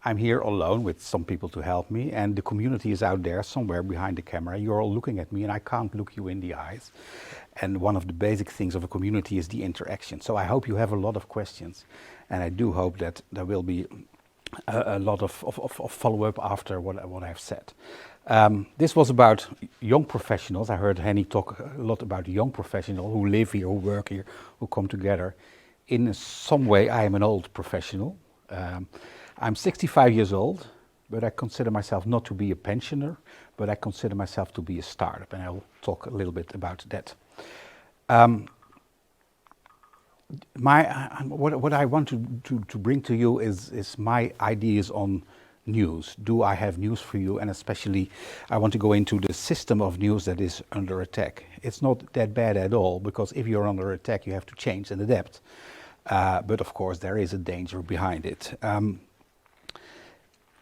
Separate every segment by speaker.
Speaker 1: I'm here alone with some people to help me, and the community is out there somewhere behind the camera. You're all looking at me and I can't look you in the eyes. And one of the basic things of a community is the interaction. So I hope you have a lot of questions, and I do hope that there will be a lot of follow-up after what I've said. This was about young professionals. I heard Henny talk a lot about young professionals who live here, who work here, who come together. In some way, I am an old professional. I'm 65 years old, but I consider myself not to be a pensioner, but I consider myself to be a startup, and I'll talk a little bit about that. What I want to bring to you is my ideas on news. Do I have news for you? And especially, I want to go into the system of news that is under attack. It's not that bad at all, because if you're under attack, you have to change and adapt. But of course, there is a danger behind it.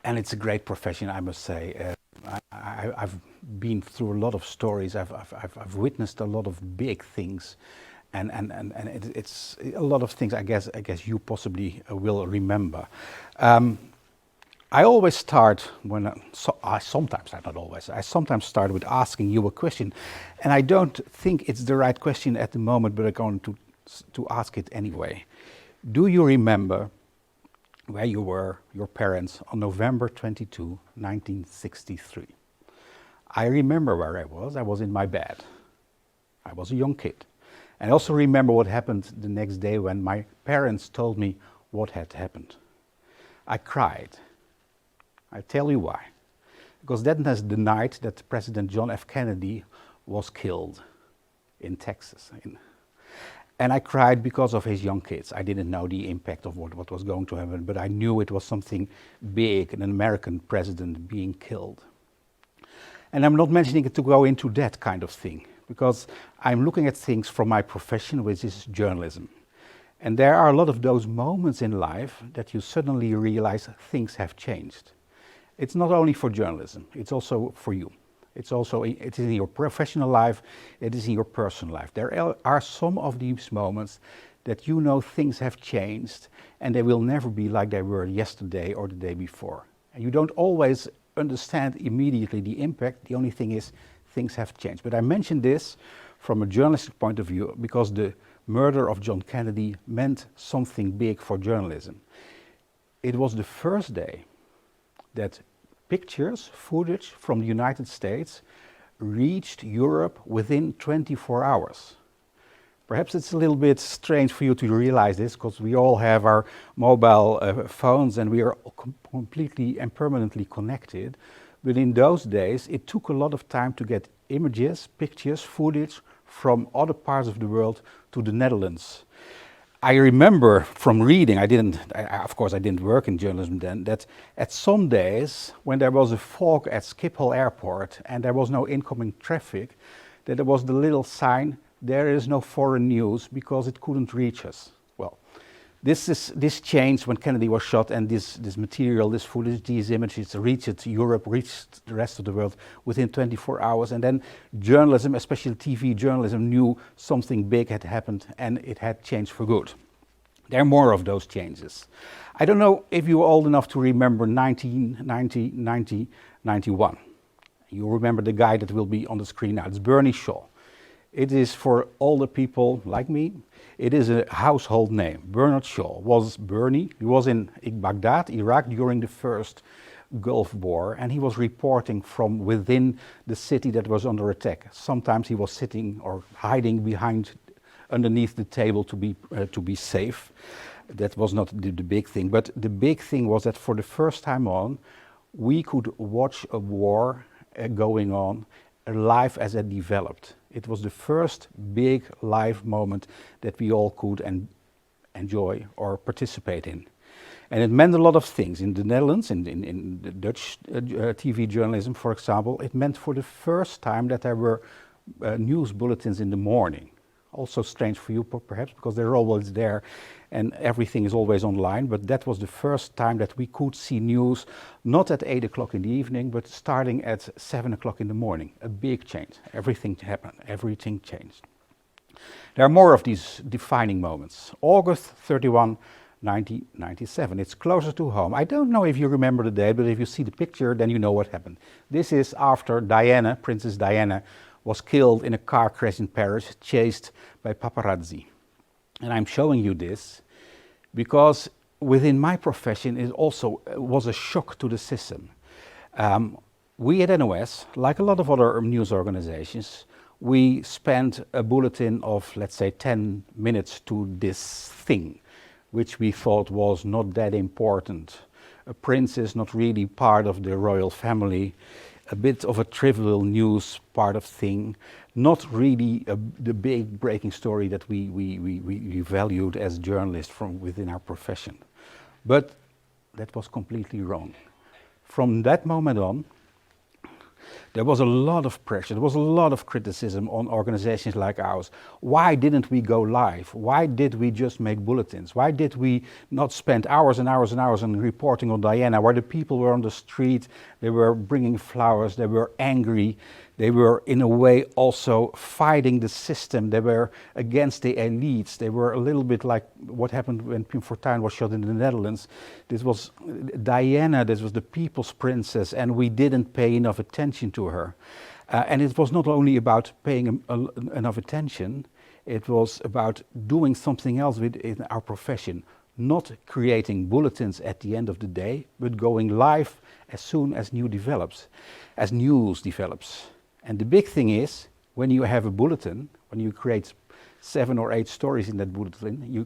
Speaker 1: And it's a great profession, I must say. I've been through a lot of stories. I've witnessed a lot of big things, and it's a lot of things. I guess you possibly will remember. I always start I sometimes start with asking you a question, and I don't think it's the right question at the moment, but I'm going to ask it anyway. Do you remember where you were, your parents, on November 22, 1963? I remember where I was. I was in my bed. I was a young kid. And I also remember what happened the next day when my parents told me what had happened. I cried. I tell you why. Because that was the night that President John F. Kennedy was killed in Texas. And I cried because of his young kids. I didn't know the impact of what was going to happen, but I knew it was something big, an American president being killed. And I'm not mentioning it to go into that kind of thing, because I'm looking at things from my profession, which is journalism. And there are a lot of those moments in life that you suddenly realize things have changed. It's not only for journalism, it's also for you. It is in your professional life, it is in your personal life. There are some of these moments that you know things have changed and they will never be like they were yesterday or the day before. And you don't always understand immediately the impact. The only thing is things have changed. But I mention this from a journalistic point of view because the murder of John Kennedy meant something big for journalism. It was the first day that footage from the United States reached Europe within 24 hours. Perhaps it's a little bit strange for you to realize this, because we all have our mobile phones and we are completely and permanently connected. But in those days, it took a lot of time to get images, pictures, footage from other parts of the world to the Netherlands. I remember from reading, of course I didn't work in journalism then, that at some days when there was a fog at Schiphol airport and there was no incoming traffic, that there was the little sign, there is no foreign news, because it couldn't reach us. Well, this changed when Kennedy was shot, and this material, this footage, these images reached Europe, reached the rest of the world within 24 hours. And then journalism, especially TV journalism, knew something big had happened and it had changed for good. There are more of those changes. I don't know if you're old enough to remember 1990, 91. You remember the guy that will be on the screen now. It's Bernie Shaw. It is for older people like me, it is a household name. Bernard Shaw was Bernie. He was in Baghdad, Iraq, during the first Gulf War, and he was reporting from within the city that was under attack. Sometimes he was sitting or hiding underneath the table to be safe. That was not the big thing, but the big thing was that for the first time on, we could watch a war going on live as it developed. It was the first big live moment that we all could enjoy or participate in. And it meant a lot of things. In the Netherlands, in the Dutch TV journalism, for example, it meant for the first time that there were news bulletins in the morning. Also strange for you perhaps, because they're always there and everything is always online, but that was the first time that we could see news, not at 8 o'clock in the evening, but starting at 7 o'clock in the morning. A big change. Everything happened. Everything changed. There are more of these defining moments. August 31, 1997. It's closer to home. I don't know if you remember the date, but if you see the picture, then you know what happened. This is after Diana, Princess Diana, was killed in a car crash in Paris, chased by paparazzi. And I'm showing you this because within my profession it also was a shock to the system. We at NOS, like a lot of other news organizations, we spent a bulletin of, let's say, 10 minutes to this thing, which we thought was not that important. A princess not really part of the royal family, a bit of a trivial news part of thing, not really the big breaking story that we valued as journalists from within our profession. But that was completely wrong. From that moment on, there was a lot of pressure, there was a lot of criticism on organizations like ours. Why didn't we go live? Why did we just make bulletins? Why did we not spend hours and hours and hours on reporting on Diana, where the people were on the street, they were bringing flowers, they were angry, they were in a way also fighting the system, they were against the elites, they were a little bit like what happened when Pim Fortuyn was shot in the Netherlands. This was Diana, this was the people's princess, and we didn't pay enough attention to her. And it was not only about paying enough attention, it was about doing something else within our profession, not creating bulletins at the end of the day, but going live as soon as news develops. And the big thing is, when you have a bulletin, when you create 7 or 8 stories in that bulletin, you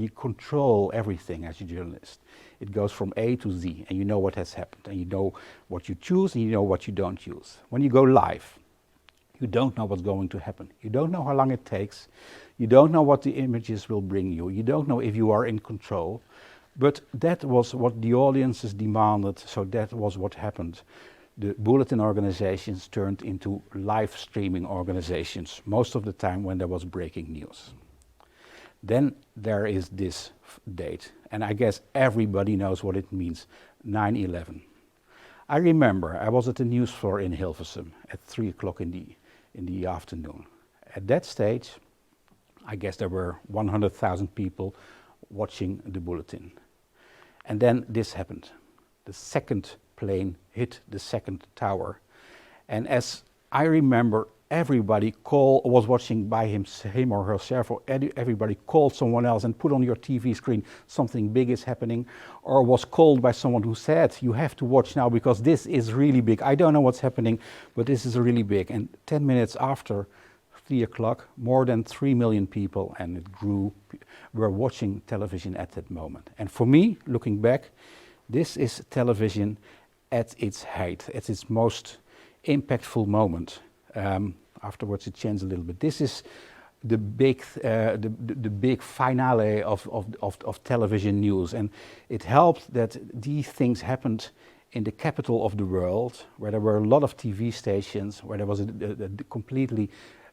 Speaker 1: control everything as a journalist. It goes from A to Z, and you know what has happened, and you know what you choose, and you know what you don't choose. When you go live, you don't know what's going to happen. You don't know how long it takes. You don't know what the images will bring you. You don't know if you are in control. But that was what the audiences demanded, so that was what happened. The bulletin organizations turned into live streaming organizations, most of the time when there was breaking news. Then there is this date, and I guess everybody knows what it means, 9/11. I remember I was at the news floor in Hilversum at 3 o'clock in the afternoon. At that stage, I guess there were 100,000 people watching the bulletin. And then this happened. The second plane hit the second tower. And as I remember, everybody was watching by him or herself, or everybody called someone else and put on your TV screen something big is happening, or was called by someone who said, you have to watch now because this is really big. I don't know what's happening, but this is really big. And 10 minutes after 3 o'clock, more than 3 million people, and it grew, were watching television at that moment. And for me, looking back, this is television at its height, at its most impactful moment. Afterwards it changed a little bit. This is the big finale of television news, and it helped that these things happened in the capital of the world, where there were a lot of TV stations, where there was a completely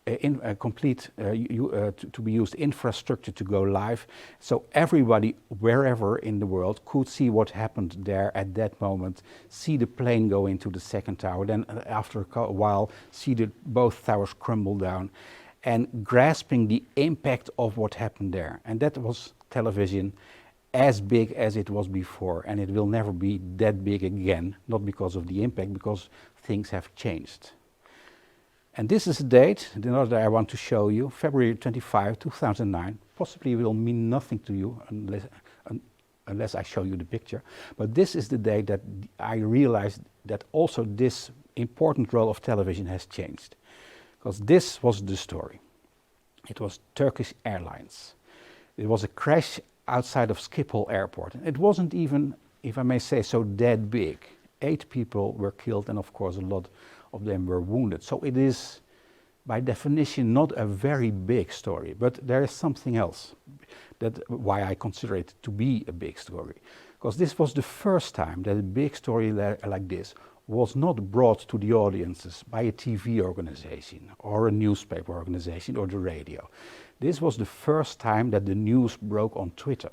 Speaker 1: to be used infrastructure to go live, so everybody wherever in the world could see what happened there at that moment, see the plane go into the second tower, then after a while see both towers crumble down, and grasping the impact of what happened there. And that was television as big as it was before, and it will never be that big again, not because of the impact, because things have changed. And this is a date, another day I want to show you, February 25, 2009. Possibly will mean nothing to you unless I show you the picture. But this is the day that I realized that also this important role of television has changed. Because this was the story. It was Turkish Airlines. It was a crash outside of Schiphol Airport. It wasn't even, if I may say so, that big. 8 people were killed, and of course a lot of them were wounded. So it is, by definition, not a very big story, but there is something else why I consider it to be a big story. Because this was the first time that a big story like this was not brought to the audiences by a TV organization or a newspaper organization or the radio. This was the first time that the news broke on Twitter.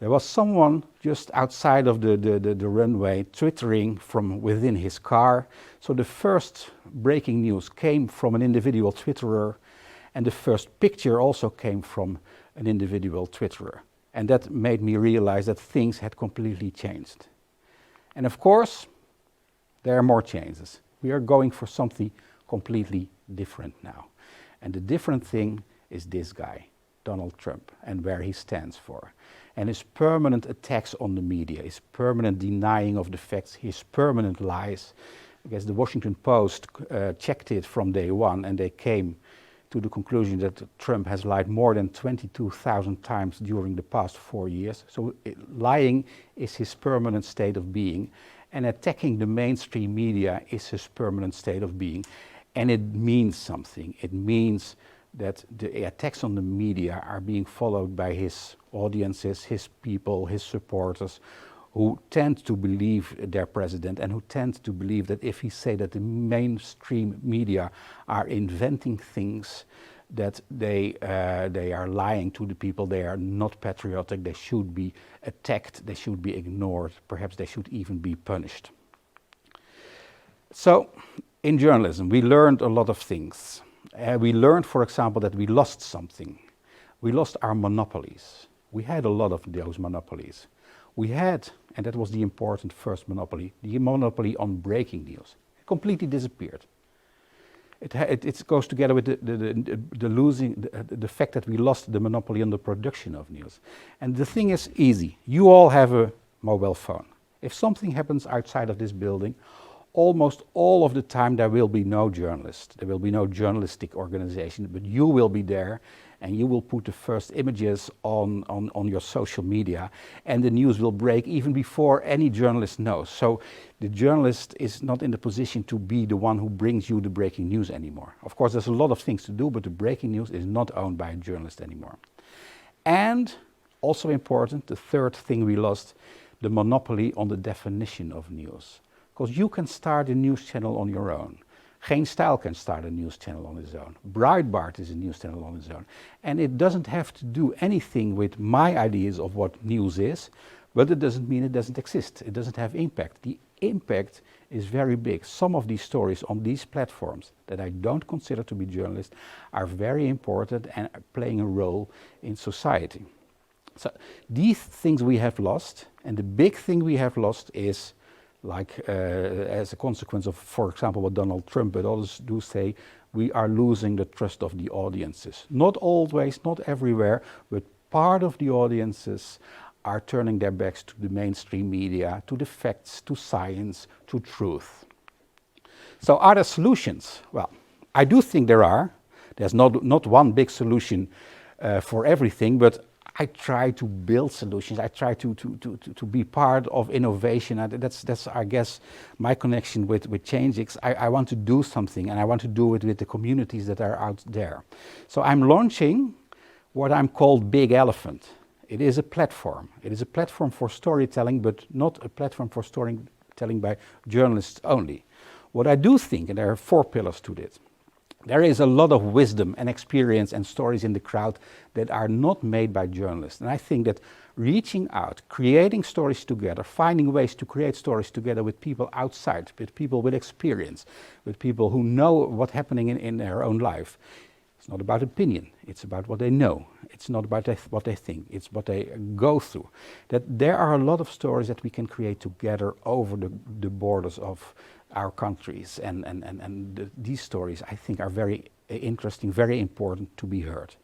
Speaker 1: There was someone just outside of the runway twittering from within his car. So the first breaking news came from an individual Twitterer, and the first picture also came from an individual Twitterer. And that made me realize that things had completely changed. And of course, there are more changes. We are going for something completely different now. And the different thing is this guy, Donald Trump, and where he stands for. And his permanent attacks on the media, his permanent denying of the facts, his permanent lies. I guess the Washington Post checked it from day one, and they came to the conclusion that Trump has lied more than 22,000 times during the past 4 years. So lying is his permanent state of being, and attacking the mainstream media is his permanent state of being. And it means something. It means that the attacks on the media are being followed by his audiences, his people, his supporters, who tend to believe their president and who tend to believe that if he say that the mainstream media are inventing things, that they are lying to the people, they are not patriotic, they should be attacked, they should be ignored, perhaps they should even be punished. So, in journalism, we learned a lot of things. We learned, for example, that we lost something. We lost our monopolies. We had a lot of those monopolies. We had, and that was the important first monopoly, the monopoly on breaking news. It completely disappeared. It goes together with the fact that we lost the monopoly on the production of news. And the thing is easy. You all have a mobile phone. If something happens outside of this building, almost all of the time there will be no journalist. There will be no journalistic organization, but you will be there and you will put the first images on your social media, and the news will break even before any journalist knows. So the journalist is not in the position to be the one who brings you the breaking news anymore. Of course, there's a lot of things to do, but the breaking news is not owned by a journalist anymore. And also important, the third thing we lost, the monopoly on the definition of news. Because you can start a news channel on your own. Geen Stijl can start a news channel on his own. Breitbart is a news channel on his own. And it doesn't have to do anything with my ideas of what news is, but it doesn't mean it doesn't exist. It doesn't have impact. The impact is very big. Some of these stories on these platforms that I don't consider to be journalists are very important and are playing a role in society. So these things we have lost, and the big thing we have lost is, like as a consequence of, for example, what Donald Trump but others do say, we are losing the trust of the audiences. Not always, not everywhere, but part of the audiences are turning their backs to the mainstream media, to the facts, to science, to truth. So are there solutions? Well, I do think there are. There's not one big solution for everything, but I try to build solutions. I try to be part of innovation. That's I guess my connection with ChangeX. I want to do something, and I want to do it with the communities that are out there. So I'm launching what I'm called Big Elephant. It is a platform. It is a platform for storytelling, but not a platform for storytelling by journalists only. What I do think, and there are 4 pillars to this. There is a lot of wisdom and experience and stories in the crowd that are not made by journalists. And I think that reaching out, creating stories together, finding ways to create stories together with people outside, with people with experience, with people who know what's happening in their own life. It's not about opinion, it's about what they know. It's not about what they think, it's what they go through. That there are a lot of stories that we can create together over the borders of our countries, and these stories I think are very interesting, very important to be heard.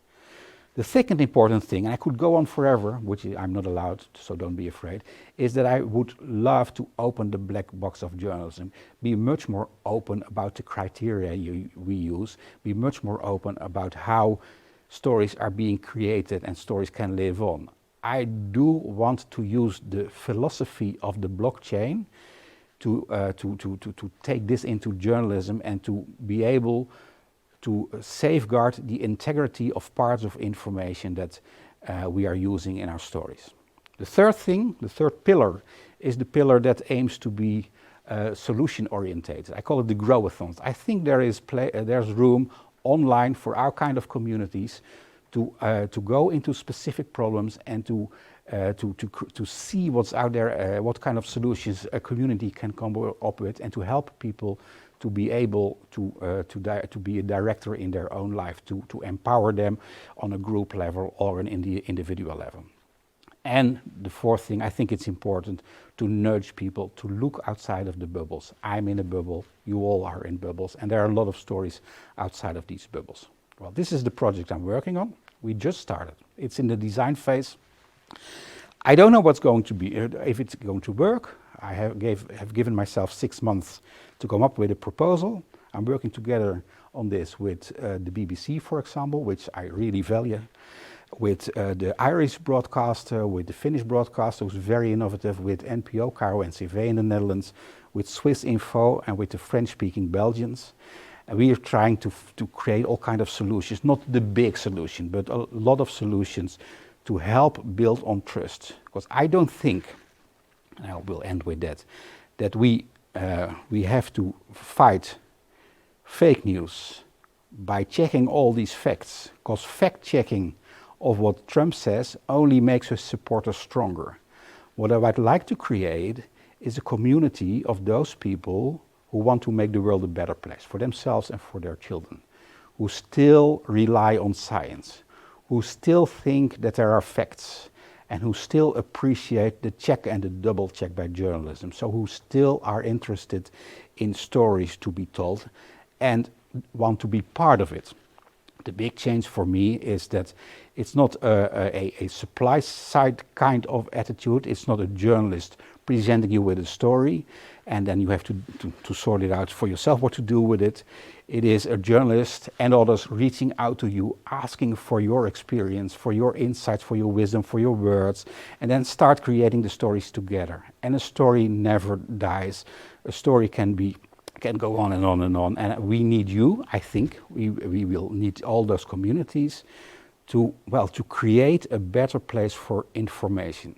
Speaker 1: The second important thing, and I could go on forever, which I'm not allowed, so don't be afraid, is that I would love to open the black box of journalism, be much more open about the criteria we use, be much more open about how stories are being created and stories can live on. I do want to use the philosophy of the blockchain to take this into journalism and to be able to safeguard the integrity of parts of information that we are using in our stories. The third thing, the third pillar, is the pillar that aims to be solution orientated. I call it the growathons. I think there's room online for our kind of communities to go into specific problems and to see what's out there, what kind of solutions a community can come up with, and to help people to be able to be a director in their own life, to empower them on a group level or an individual level. And the fourth thing, I think it's important to nudge people to look outside of the bubbles. I'm in a bubble, you all are in bubbles, and there are a lot of stories outside of these bubbles. Well, this is the project I'm working on. We just started. It's in the design phase. I don't know what's going to be, if it's going to work. I have given myself 6 months to come up with a proposal. I'm working together on this with the BBC, for example, which I really value, with the Irish broadcaster, with the Finnish broadcaster, who's very innovative, with NPO, Caro NCV in the Netherlands, with Swiss Info, and with the French-speaking Belgians. And we are trying to create all kinds of solutions, not the big solution, but a lot of solutions to help build on trust. Because I don't think, and I will end with that, that we have to fight fake news by checking all these facts, because fact-checking of what Trump says only makes his supporters stronger. What I would like to create is a community of those people who want to make the world a better place for themselves and for their children, who still rely on science, who still think that there are facts, and who still appreciate the check and the double check by journalism, so who still are interested in stories to be told and want to be part of it. The big change for me is that it's not a supply side kind of attitude. It's not a journalist presenting you with a story and then you have to sort it out for yourself what to do with it. It is a journalist and others reaching out to you, asking for your experience, for your insights, for your wisdom, for your words, and then start creating the stories together. And a story never dies. A story can go on and on and on, and we need you. I think we will need all those communities to create a better place for information.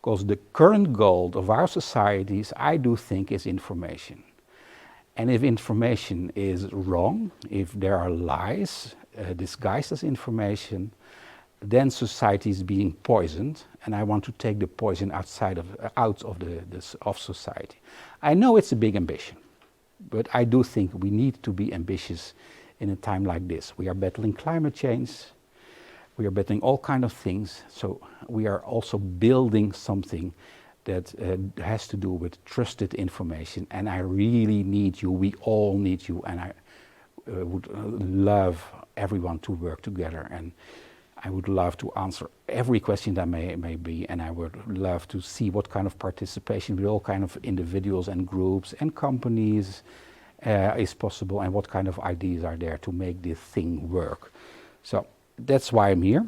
Speaker 1: Because the current goal of our societies, I do think, is information. And if information is wrong, if there are lies disguised as information, then society is being poisoned, and I want to take the poison out of society. I know it's a big ambition. But I do think we need to be ambitious in a time like this. We are battling climate change. We are battling all kinds of things. So we are also building something that has to do with trusted information. And I really need you. We all need you. And I would love everyone to work together. And I would love to answer every question that may be, and I would love to see what kind of participation with all kind of individuals and groups and companies is possible, and what kind of ideas are there to make this thing work. So that's why I'm here.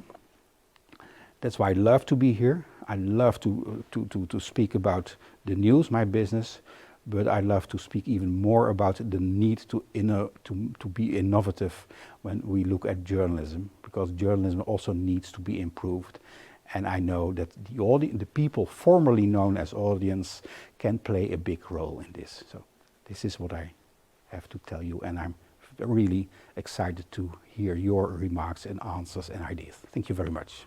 Speaker 1: That's why I love to be here. I love to speak about the news, my business, but I love to speak even more about the need to be innovative when we look at journalism, because journalism also needs to be improved. And I know that the people formerly known as audience can play a big role in this. So this is what I have to tell you, and I'm really excited to hear your remarks and answers and ideas. Thank you very much.